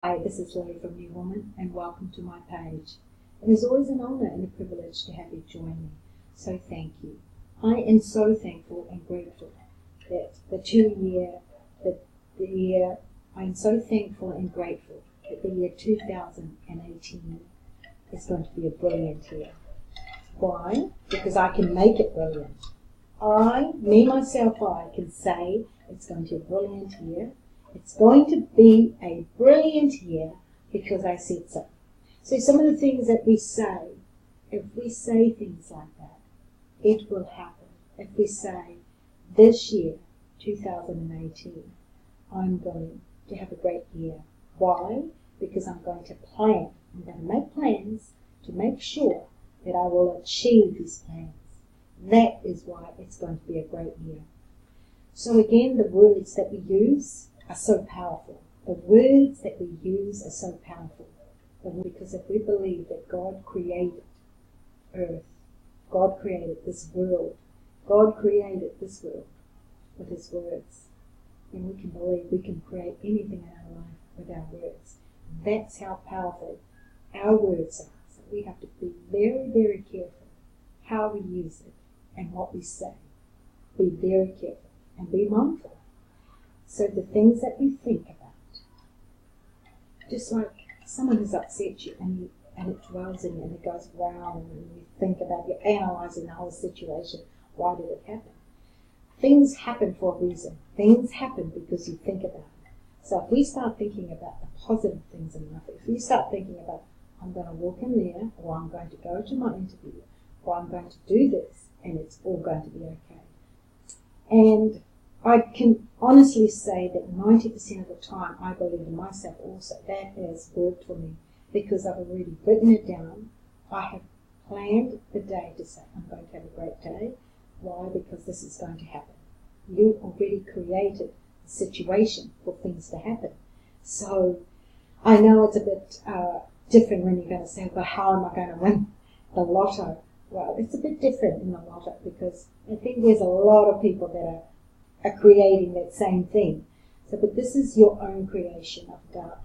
Hi, this is Lily from New Woman, and welcome to my page. It is always an honour and a privilege to have you join me, so thank you. I am so thankful and grateful that I'm so thankful and grateful that the year 2018 is going to be a brilliant year. Why? Because I can make it brilliant. I can say it's going to be a brilliant year. It's going to be a brilliant year because I said so. So some of the things that we say, if we say things like that, it will happen. If we say, this year, 2018, I'm going to have a great year. Why? Because I'm going to plan. I'm going to make plans to make sure that I will achieve these plans. That is why it's going to be a great year. So again, the words that we use are so powerful. The words that we use are so powerful. Because if we believe that God created earth, God created this world with his words, then we can believe we can create anything in our life with our words. That's how powerful our words are. So we have to be very, very careful how we use it and what we say. Be very careful and be mindful. So the things that we think about, just like someone has upset you and it dwells in you and it goes around and you think about, you're analysing the whole situation. Why did it happen? Things happen for a reason. Things happen because you think about it. So if we start thinking about the positive things in life, if we start thinking about, I'm going to walk in there, or I'm going to go to my interview, or I'm going to do this, and it's all going to be okay. And I can honestly say that 90% of the time, I believe in myself also, that has worked for me because I've already written it down. I have planned the day to say, I'm going to have a great day. Why? Because this is going to happen. You already created the situation for things to happen. So I know it's a bit different when you're going to say, well, how am I going to win the lotto? Well, it's a bit different in the lotto because I think there's a lot of people that are creating that same thing. So, but this is your own creation of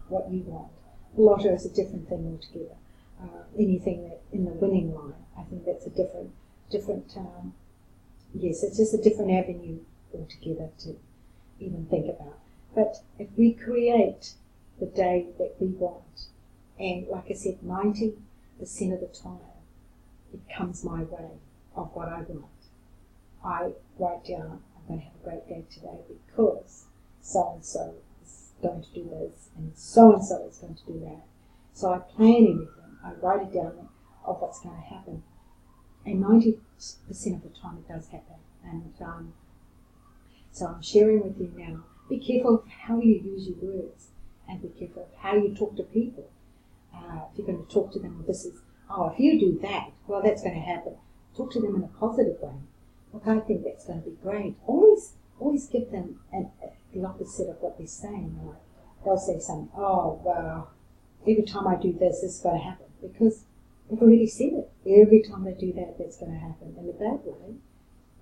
what you want. The lotto is a different thing altogether. Anything that in the winning line, I think that's a different. Yes, it's just a different avenue altogether to even think about. But if we create the day that we want, and like I said, 90% of the time, it comes my way of what I want. I write down, I'm going to have a great day today because so-and-so is going to do this and so-and-so is going to do that. So I plan everything. I write it down of what's going to happen. And 90% of the time it does happen. And so I'm sharing with you now, be careful of how you use your words and be careful of how you talk to people. If you're going to talk to them, if you do that, well, that's going to happen. Talk to them in a positive way. Look, I think that's going to be great. Always give them the opposite of what they're saying. Like they'll say something, oh, well, every time I do this, this is going to happen. Because they've already said it. Every time they do that, that's going to happen in a bad way.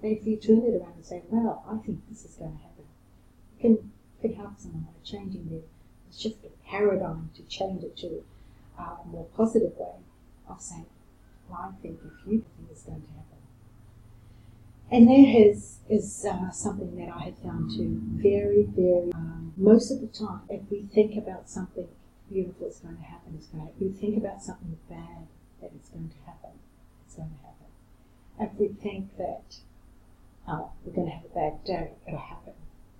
But if you turn it around and say, well, I think this is going to happen, you can help someone by changing their shift the paradigm to change it to a more positive way of saying, well, I think if you think it's going to happen. And that is something that I have found too very, very, most of the time, if we think about something beautiful is going to happen, it's going to happen. If we think about something bad that it's going to happen, it's going to happen. If we think that we're going to have a bad day, it'll happen.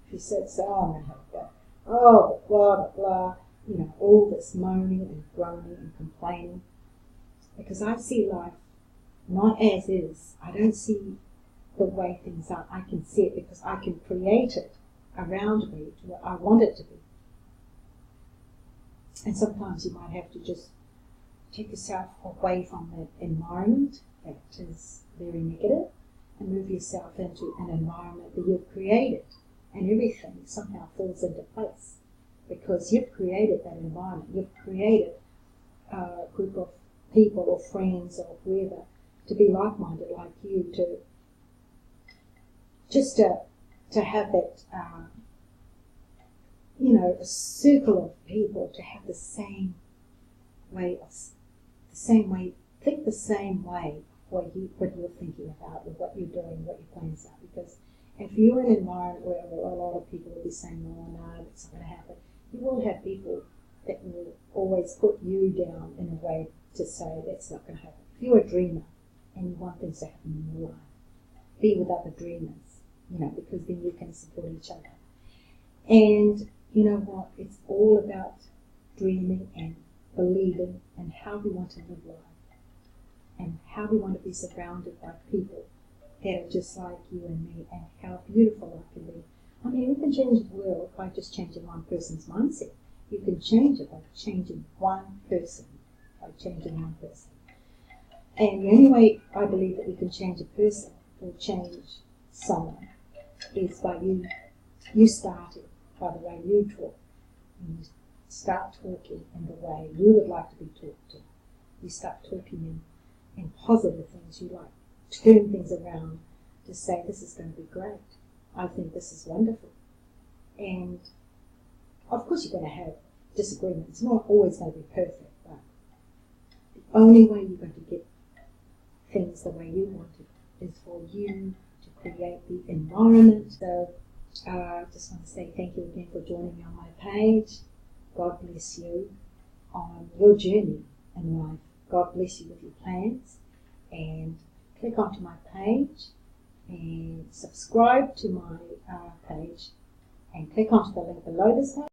If you say, I'm going to have a bad day, blah, blah, blah, all this moaning and groaning and complaining. Because I see life not as is. I don't see the way things are. I can see it because I can create it around me to what I want it to be. And sometimes you might have to just take yourself away from that environment that is very negative and move yourself into an environment that you've created, and everything somehow falls into place because you've created that environment. You've created a group of people or friends or whoever to be like-minded like you, to have that a circle of people to have the same way think the same way what you're thinking about, or what you're doing, what your plans are. Because if you're in an environment where a lot of people will be saying, "Oh no, that's not going to happen," you will have people that will always put you down in a way to say that's not going to happen. If you're a dreamer and you want things to happen in your life, be with other dreamers, because then you can support each other. And you know what? It's all about dreaming and believing and how we want to live life and how we want to be surrounded by people that are just like you and me, and how beautiful life can be. I mean, we can change the world by just changing one person's mindset. You can change it by changing one person, And the only way I believe that we can change a person or change someone is by you starting, by the way you talk. And you start talking in the way you would like to be talked to. You start talking in positive things. You like turn things around to say, this is going to be great. I think this is wonderful. And of course you're going to have disagreements. It's not always going to be perfect, but the only way you're going to get things the way you want it is for you to create the environment. So I just want to say thank you again for joining me on my page. God bless you on your journey in life. God bless you with your plans. And click onto my page and subscribe to my page, and click onto the link below this page.